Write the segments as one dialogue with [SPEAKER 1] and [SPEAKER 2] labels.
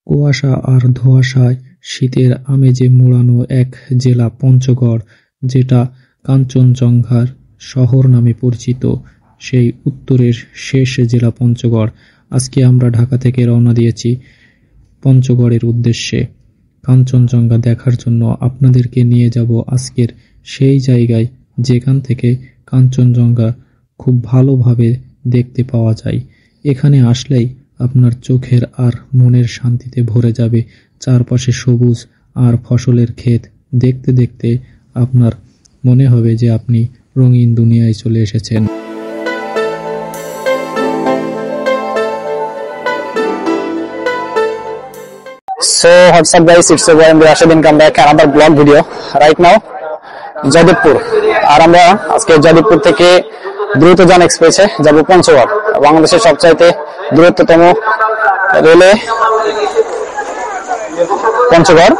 [SPEAKER 1] কুয়াশা আর ধোঁয়াশায় শীতের আমেজে মোড়ানো এক জেলা পঞ্চগড়, যেটা কাঞ্চনজঙ্ঘার শহর নামে পরিচিত। সেই উত্তরের শেষ জেলা পঞ্চগড়। আজকে আমরা ঢাকা থেকে রওনা দিয়েছি পঞ্চগড়ের উদ্দেশ্যে। কাঞ্চনজঙ্ঘা দেখার জন্য আপনাদেরকে নিয়ে যাব আজকের সেই জায়গায় যেখান থেকে কাঞ্চনজঙ্ঘা খুব ভালোভাবে দেখতে পাওয়া যায়। এখানে আসলেই আপনার চোখের আর মনের শান্তিতে ভরে যাবে। চারপাশে সবুজ আর ফসলের ক্ষেত দেখতে দেখতে আপনার মনে হবে যে আপনি রঙিন দুনিয়ায় চলে এসেছেন।
[SPEAKER 2] So what's up guys, it's your boy Rashid and come back another vlog video right now Joydebpur. আর আমরা আজকে জয়দেবপুর থেকে দ্রুতযান এক্সপ্রেসে যাব পঞ্চগড়, বাংলাদেশের সবচাইতে দূরত্বতম রেলে পঞ্চগড়,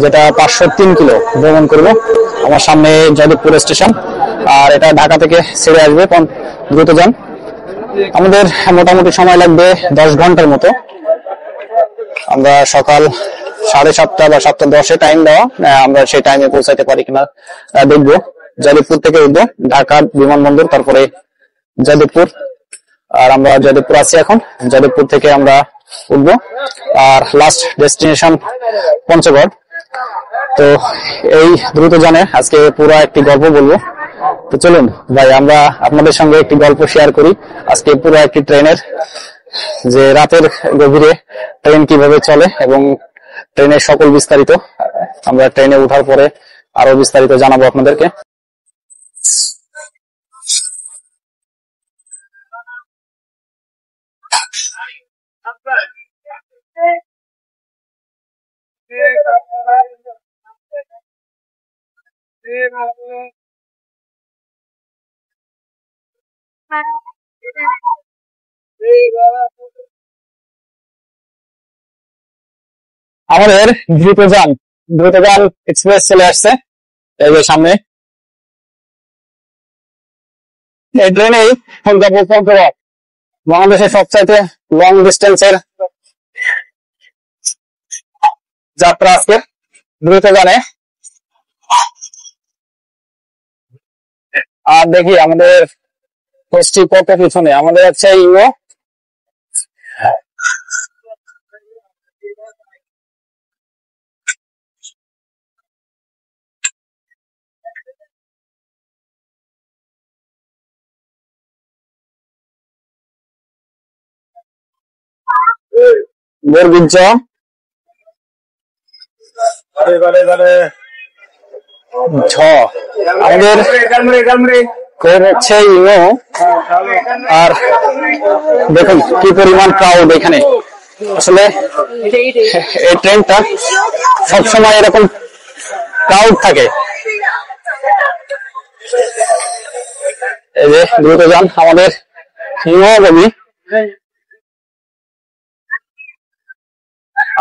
[SPEAKER 2] যেটা 503 কিলো ভ্রমণ করব। আমার সামনে জয়দেবপুর স্টেশন, আর এটা ঢাকা থেকে ছেড়ে আসবে দ্রুতযান। আমাদের মোটামুটি সময় লাগবে 10 ঘন্টার মতো। আমরা সকাল 7:30 বা 7:10 টাইম দেওয়া, আমরা সেই টাইমে পৌঁছাতে পারি কিনা দেখবো। জয়দেবপুর থেকে উঠবো ঢাকা বিমানবন্দর, তারপরে জয়দেবপুর। আর আমরা জয়দেবপুর আছি এখন। জয়দেবপুর থেকে আমরা উঠবো আর লাস্ট ডেস্টিনেশন পঞ্চগড়। তো এই দ্রুতযানে আজকে পুরো একটি গল্প বলবো। তো চলুন ভাই, আমরা আপনাদের সঙ্গে একটি গল্প শেয়ার করি। আজকে পুরো একটি ট্রেনের, যে রাতের গভীরে ট্রেন কিভাবে চলে এবং ট্রেনের সকল বিস্তারিত আমরা ট্রেনে ওঠার পরে আরো বিস্তারিত জানাবো আপনাদেরকে। আমাদের দ্রুতযান এক্সপ্রেস চলে আসছে এই যে সামনে। এই ট্রেনেই বাংলাদেশের সবচাইতে লং ডিস্টেন্সের যাত্রা আজকে দ্রুতযানে। আর দেখি আমাদের পোস্টটি কত পিছনে। আমাদের হচ্ছে ইমো, বরবীর্য, আমাদের হচ্ছে ইমো। আর দেখুন কি পরিমাণ ক্রাউড এখানে। আসলে এই ট্রেনটা সবসময় এরকম ক্রাউড থাকে। এই যে দ্রুতযান আমাদের ইমোগামী,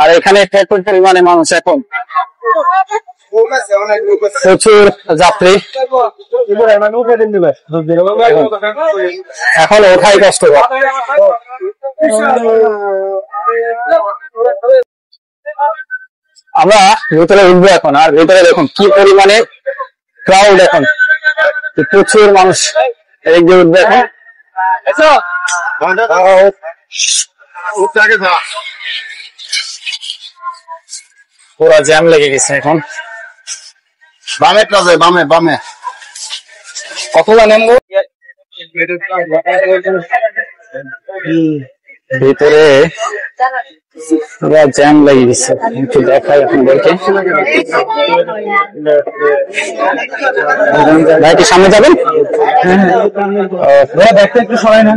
[SPEAKER 2] আর এখানে প্রচুর পরিমাণে মানুষ, এখন প্রচুর যাত্রী। এখন ওঠাই কষ্টকর। আমরা ভিতরে উঠবো এখন, আর ভিতরে দেখুন কি পরিমাণে ক্রাউড। এখন প্রচুর মানুষ এদিকে উঠবে এখন। পুরা জ্যাম লেগে গেছে এখন। বামে বামে বামে কত জানেন ভিতরে পুরা জ্যাম লেগে গেছে। একটু দেখাই আপনাদেরকে। ভাই কি সামনে যাবেন? দেখতে একটু সময় না।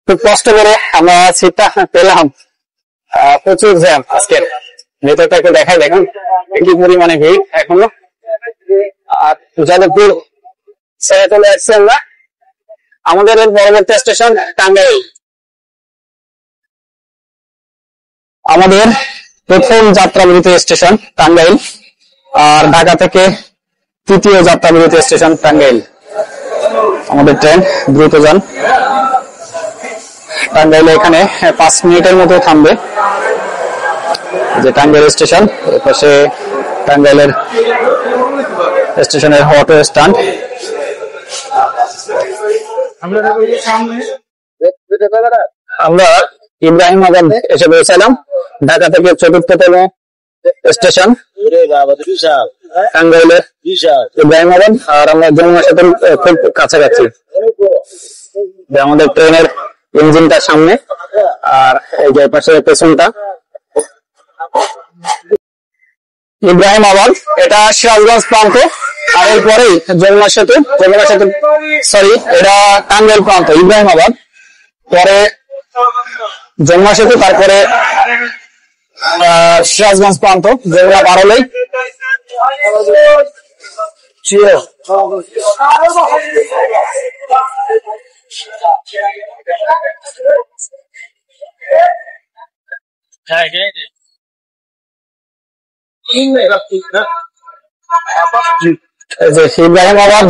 [SPEAKER 2] খুব কষ্ট করে আমরা সিটটা পেলাম। প্রচুর জ্যাম আজকের। ভেতরটা একটু দেখাই, দেখুন কি পরিমাণে ভিড় এখনো। আর জয়দেবপুর ছেড়ে চলে আসছি আমরা। আমাদের পরবর্তী স্টেশন টাঙ্গাইল। আমাদের প্রথম যাত্রাবিরতি স্টেশন টাঙ্গাইল, আর ঢাকা থেকে তৃতীয় যাত্রাবিরতি স্টেশন টাঙ্গাইল। আমাদের ট্রেন দ্রুত যান। টাঙ্গাইলে এখানে 5 মিনিটের মতো থামবে। যে টাঙ্গাইল স্টেশন, এর পাশে টাঙ্গাইলের স্টেশনের অটো স্ট্যান্ড। আমরা ইব্রাহিমাবাদ এসে পৌঁছালাম। ঢাকা থেকে 4র্থতম স্টেশন টাঙ্গাইলের ইব্রাহিমাবাদ, আর আমরা যমুনা সেতুর খুব কাছাকাছি। আমাদের ট্রেনের ইঞ্জিনটা সামনে, আর এই যে পাশে পেছনটা ইব্রাহিমাবাদ। এটা সিরাজগঞ্জ প্রান্ত, আর এরপরেই যমুনা সেতু। সরি, এটা টাঙ্গাইল প্রান্ত, ইব্রাহিমাবাদ, পরে যমুনা সেতু, তারপরে সিরাজগঞ্জ প্রান্ত। যমুনা পার হলেই ইব্রাহিমাবাদ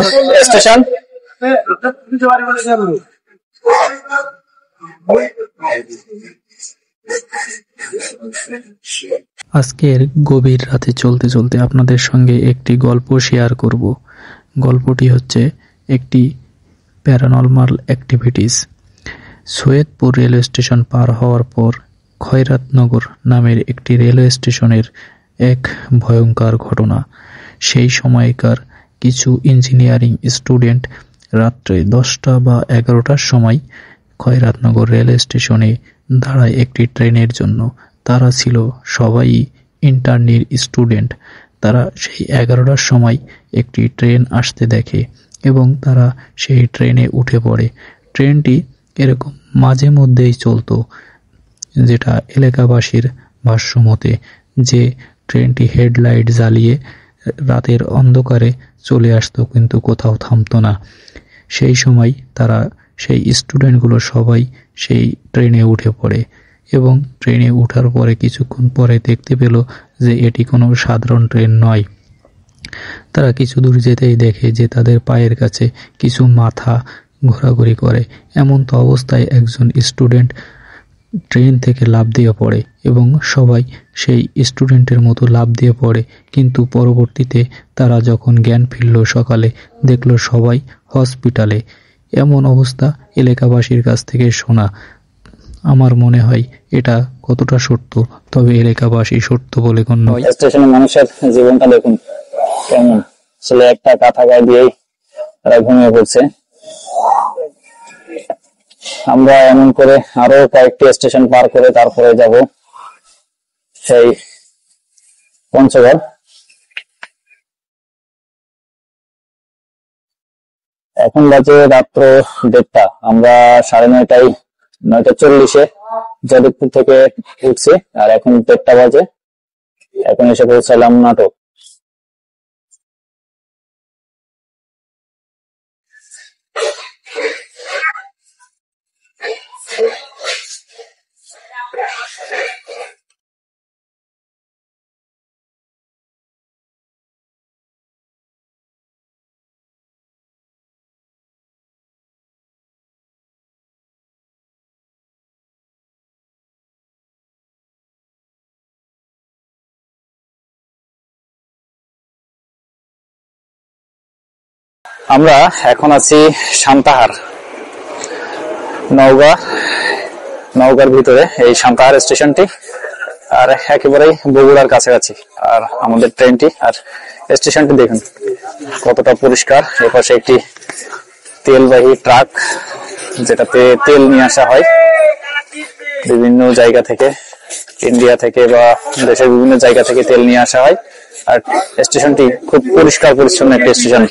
[SPEAKER 2] স্টেশন।
[SPEAKER 1] আজকের গভীর রাতে চলতে চলতে আপনাদের সঙ্গে একটি গল্প শেয়ার করব। গল্পটি হচ্ছে একটি paranormal activities. Saidpur railway station পার হওয়ার পর খয়রাতনগর নামের একটি রেলওয়ে স্টেশনের এক ভয়ঙ্কর ঘটনা। সেই সময়কার কিছু ইঞ্জিনিয়ারিং স্টুডেন্ট রাত্রে 10টা বা 11টার সময় খয়রাতনগর রেলওয়ে স্টেশনে দাঁড়ায় একটি ট্রেনের জন্য। তারা ছিল সবাই ইন্টার্নির স্টুডেন্ট। তারা সেই 11টার সময় একটি ট্রেন আসতে দেখে এবং তারা সেই ট্রেনে উঠে পড়ে। ট্রেনটি এরকম মাঝে মধ্যেই চলতো, যেটা এলাকাবাসীর ভাষ্যমতে যে ট্রেনটি হেডলাইট জ্বালিয়ে রাতের অন্ধকারে চলে আসতো, কিন্তু কোথাও থামতো না। সেই সময় তারা, সেই স্টুডেন্টগুলো সবাই সেই ট্রেনে উঠে পড়ে এবং ট্রেনে ওঠার পরে কিছুক্ষণ পরে দেখতে পেল যে এটি কোনো সাধারণ ট্রেন নয়। তারা কিছু দূর যেতেই দেখে যে তাদের পায়ের কাছে কিছু মাথা ঘোরাঘুরি করে। এমন তো অবস্থায় একজন স্টুডেন্ট ট্রেন থেকে লাফ দিয়ে পড়ে এবং সবাই সেই স্টুডেন্টের মতো লাফ দিয়ে পড়ে। কিন্তু পরবর্তীতে তারা যখন জ্ঞান ফিরল সকালে, দেখলো সবাই হসপিটালে। এমন অবস্থা এলাকাবাসীর কাছ থেকে শোনা। আমার মনে হয় এটা কতটা সত্য, তবে এলাকাবাসী সত্য বলে গণ্য হয়।
[SPEAKER 2] স্টেশনে মানুষের জীবনটা দেখুন কেমন। ছেলে একটা কাঁথা গায়ে দিয়েই তারা ঘুমিয়ে পড়ছে। আমরা এমন করে আরো কয়েকটি স্টেশন পার করে তারপরে যাব সেই পঞ্চগড়। এখন বাজে রাত্র 1:30। আমরা 9:30 9:40 যাদবপুর থেকে উঠছি, আর এখন 1:30 বাজে। এখন এসে পৌঁছালাম নাটক। আমরা এখন আছি সান্তাহার, নওগাঁর ভিতরে এই সান্তাহার স্টেশনটি, আর একেবারেই বগুড়ার কাছাকাছি। আর আমাদের ট্রেনটি আর স্টেশনটি দেখুন কতটা পরিষ্কার। এপাশে একটি তেলবাহী ট্রাক, যেটাতে তেল নিয়ে আসা হয় বিভিন্ন জায়গা থেকে, ইন্ডিয়া থেকে বা দেশের বিভিন্ন জায়গা থেকে তেল নিয়ে আসা হয়। আর স্টেশনটি খুব পরিষ্কার পরিচ্ছন্ন একটি স্টেশন।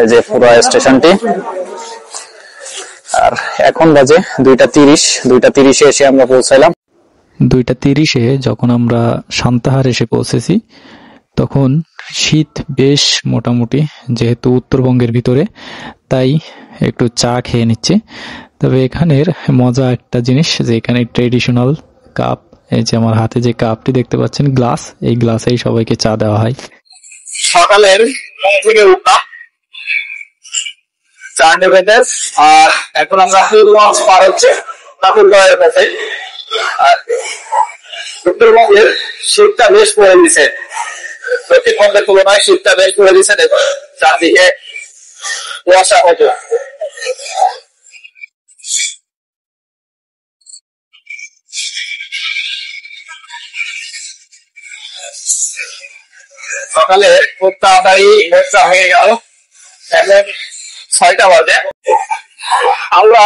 [SPEAKER 2] এই যে পুরো স্টেশনটি। আর এখন বাজে 2:30। 2:30 এসে আমরা পৌঁছালাম।
[SPEAKER 1] 2:30 যখন আমরা সান্তাহার এসে পৌঁছেছি, তখন শীত বেশ মোটামুটি, যেহেতু উত্তরবঙ্গের ভিতরে, তাই একটু চা খেয়ে নিচ্ছে। তবে এখানের মজা একটা জিনিস যে এখানে ট্রেডিশনাল কাপ এই যে আমার হাতে যে কাপটি দেখতে পাচ্ছেন, গ্লাস, এই গ্লাসেই সবাইকে চা দেওয়া হয়।
[SPEAKER 2] সকালের ঘুম থেকে উঠা চারটে বেজে, আর এখন আমরা লঞ্চ পার হচ্ছে ঠাকুরগাঁওয়ের কাছে। আর উত্তরবঙ্গের শীতটা বেশ পড়ে দিছে, দক্ষিণবঙ্গের তুলনায় শীতটা বেশ পড়ে দিছে। দেখো চারদিকে কুয়াশা হতো। সকালে খুব তাড়াতাড়ি ভোরটা হয়ে গেল, এখন 6টা বাজে। আমরা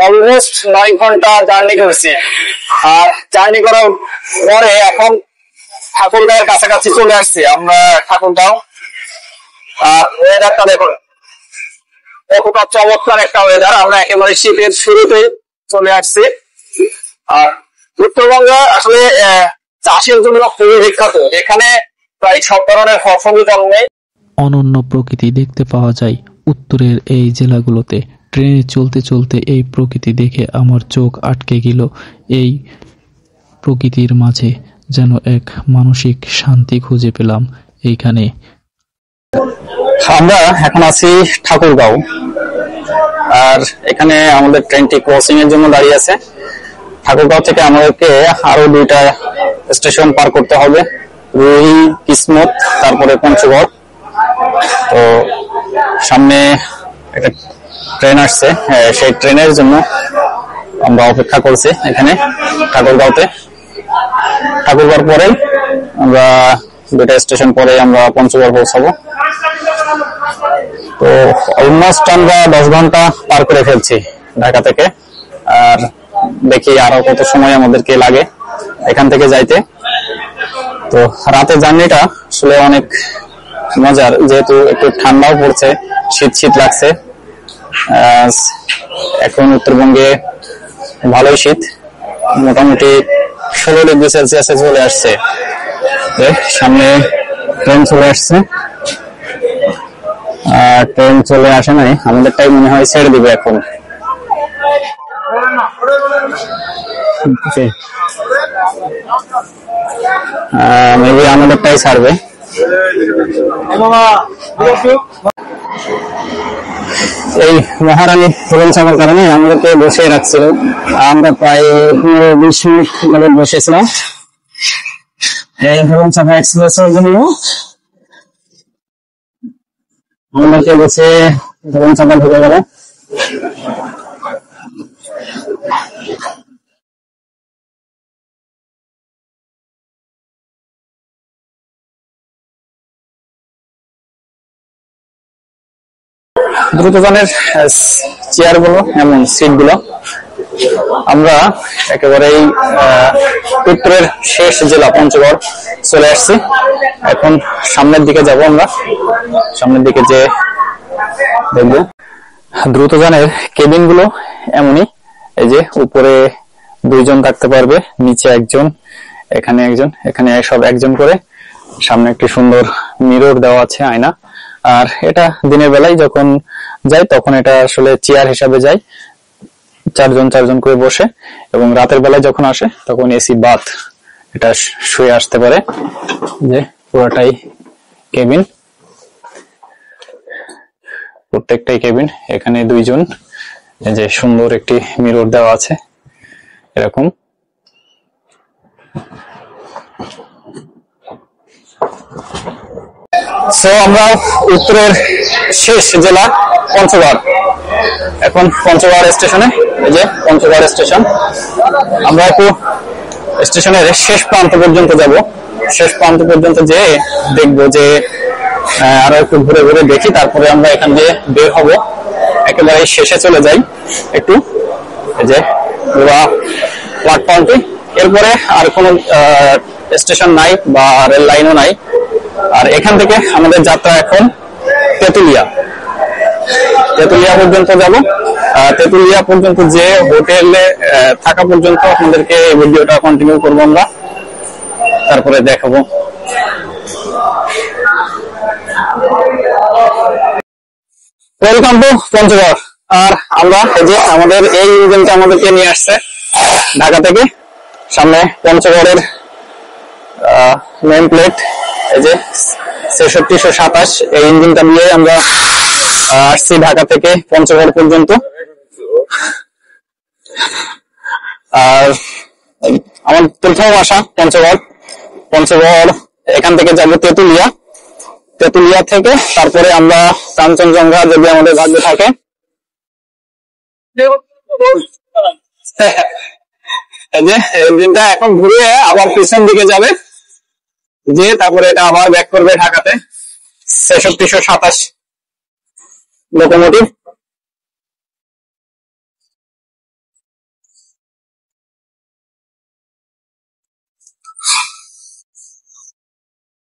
[SPEAKER 2] অলমোস্ট 9 ঘন্টা জার্নি করেছি, আর জার্নি করার পরে এখন ঠাকুরগাঁওয়ের কাছাকাছি চলে আসছি আমরা। ঠাকুরগাঁও ওয়েদারটা দেখুন, কতটা চমৎকার একটা ওয়েদার। আমরা একেবারে শীতের শুরুতে চলে আসছি। আর উত্তরবঙ্গ আসলে চাষের জন্য খুবই বিখ্যাত, এখানে প্রায় সব ধরনের ফসলই জন্মে।
[SPEAKER 1] অনন্য প্রকৃতি দেখতে পাওয়া যায় উত্তরের এই জেলাগুলোতে। ট্রেনে চলতে চলতে এই প্রকৃতি দেখে আমার চোখ আটকে গেল। এই প্রকৃতির মাঝে যেন এক মানসিক শান্তি খুঁজে পেলাম এইখানে।
[SPEAKER 2] আমরা এখন আছি ঠাকুরগাঁও, আর এখানে আমাদের ট্রেনটি ক্রসিং এর জন্য দাঁড়িয়ে আছে। ঠাকুরগাঁও থেকে আমাদেরকে আরো 2টা স্টেশন পার করতে হবে, রুই, কিসমত, তারপরে পঞ্চগড়। তো সামনে একটা ট্রেন আসছে, সেই ট্রেনের জন্য আমরা অপেক্ষা করছি এখানে ঠাকুরগাঁওতে। ঠাকুরগাঁওর পরে আমরা 2টা স্টেশন পরে আমরা পঞ্চগড় পৌঁছাবো। তো অলমোস্ট আমরা 10 ঘন্টা পার করে ফেলছি ঢাকা থেকে। আর দেখি আরো কত সময় আমাদেরকে লাগে এখান থেকে যাইতে। তো রাতের জার্নিটা আসলে অনেক মজার, যেহেতু একটু ঠান্ডাও পড়ছে, শীত শীত লাগছে। এখন উত্তরবঙ্গে ভালোই শীত, মোটামুটি 16 ডিগ্রি সেলসিয়াসে চলে আসছে। সামনে ট্রেন চলে আসছে, ট্রেন চলে আসে নাই, আমাদেরটাই মনে হয় ছেড়ে দিবে এখন। মেবি আমাদেরটাই ছাড়বে। এই মহারানী তরুণ ছাপার কারণে আমাদেরকে বসে রাখছিল। আমরা প্রায় 15-20 মিনিট বসেছিলাম এই তরুণ ছাপা এক্সপ্রেসের জন্য। আমাদেরকে বসে তরুণ ছাপা ঢুকে গেল। দ্রুতগানের চেয়ার গুলো এমন সিট গুলো। আমরা একেবারেই উত্তরের শেষ জেলা পঞ্চগড় চলে আসছি। এখন সামনের দিকে যাব, আমরা সামনের দিকে যে দেখবো। দ্রুতগানের কেবিন গুলো এমনই, এই যে উপরে 2 জন থাকতে পারবে, নিচে 1 জন, এখানে 1 জন, এখানে সব 1 জন করে। সামনে একটি সুন্দর মিরর দেওয়া আছে, আয়না। আর এটা দিনের বেলায় যখন যাই তখন এটা আসলে চেয়ার হিসাবে যায়, 4 জন করে বসে। এবং রাতের বেলায় যখন আসে তখন এসি বাথ, এটা শুয়ে আসতে পারে। যে পুরোটাই কেবিন, প্রত্যেকটাই কেবিন। এখানে 2 জন, এই যে সুন্দর একটি মিরর দেওয়া আছে এরকম। সো আমরা উত্তরের শেষ জেলা পঞ্চগড়, এখন পঞ্চগড় স্টেশনে। এই যে পঞ্চগড় স্টেশন, আমরা একটু স্টেশনের শেষ প্রান্ত পর্যন্ত যাব। শেষ প্রান্ত পর্যন্ত যে দেখবো যে আরো একটু ঘুরে ঘুরে দেখি, তারপরে আমরা এখান দিয়ে বের হব, একেবারে শেষে চলে যাই একটু। এই যে পুরো প্ল্যাটফর্মটি, এরপরে আর কোনো স্টেশন নাই বা রেল লাইনও নাই। আর এখান থেকে আমাদের যাত্রা এখন তেতুলিয়া পর্যন্ত যাব। তেতুলিয়া পর্যন্ত যে হোটেলে থাকা পর্যন্ত আপনাদেরকে এই ভিডিওটা কন্টিনিউ করবো আমরা, তারপরে দেখাবো। Welcome to Panchagarh. আর আমরা এই যে আমাদের এই ইভেন্টে আমাদেরকে নিয়ে আসছে ঢাকা থেকে। সামনে পঞ্চগড়ের নেম প্লেট, এই যে 6327, এই ইঞ্জিনটা দিয়ে আমরা আসছি ঢাকা থেকে পঞ্চগড় পর্যন্ত। আর আমার প্রথম আসা পঞ্চগড় এখান থেকে যাবো তেতুলিয়া থেকে তারপরে আমরা কাঞ্চনজঙ্ঘা যদি আমাদের ভাগ্যে থাকে। এই যে ইঞ্জিনটা এখন ঘুরিয়ে আবার পিছন দিকে যাবে, যে তারপরে এটা আবার ব্যাক করবে ঢাকাতে। 6327 লোকোমোটিভ।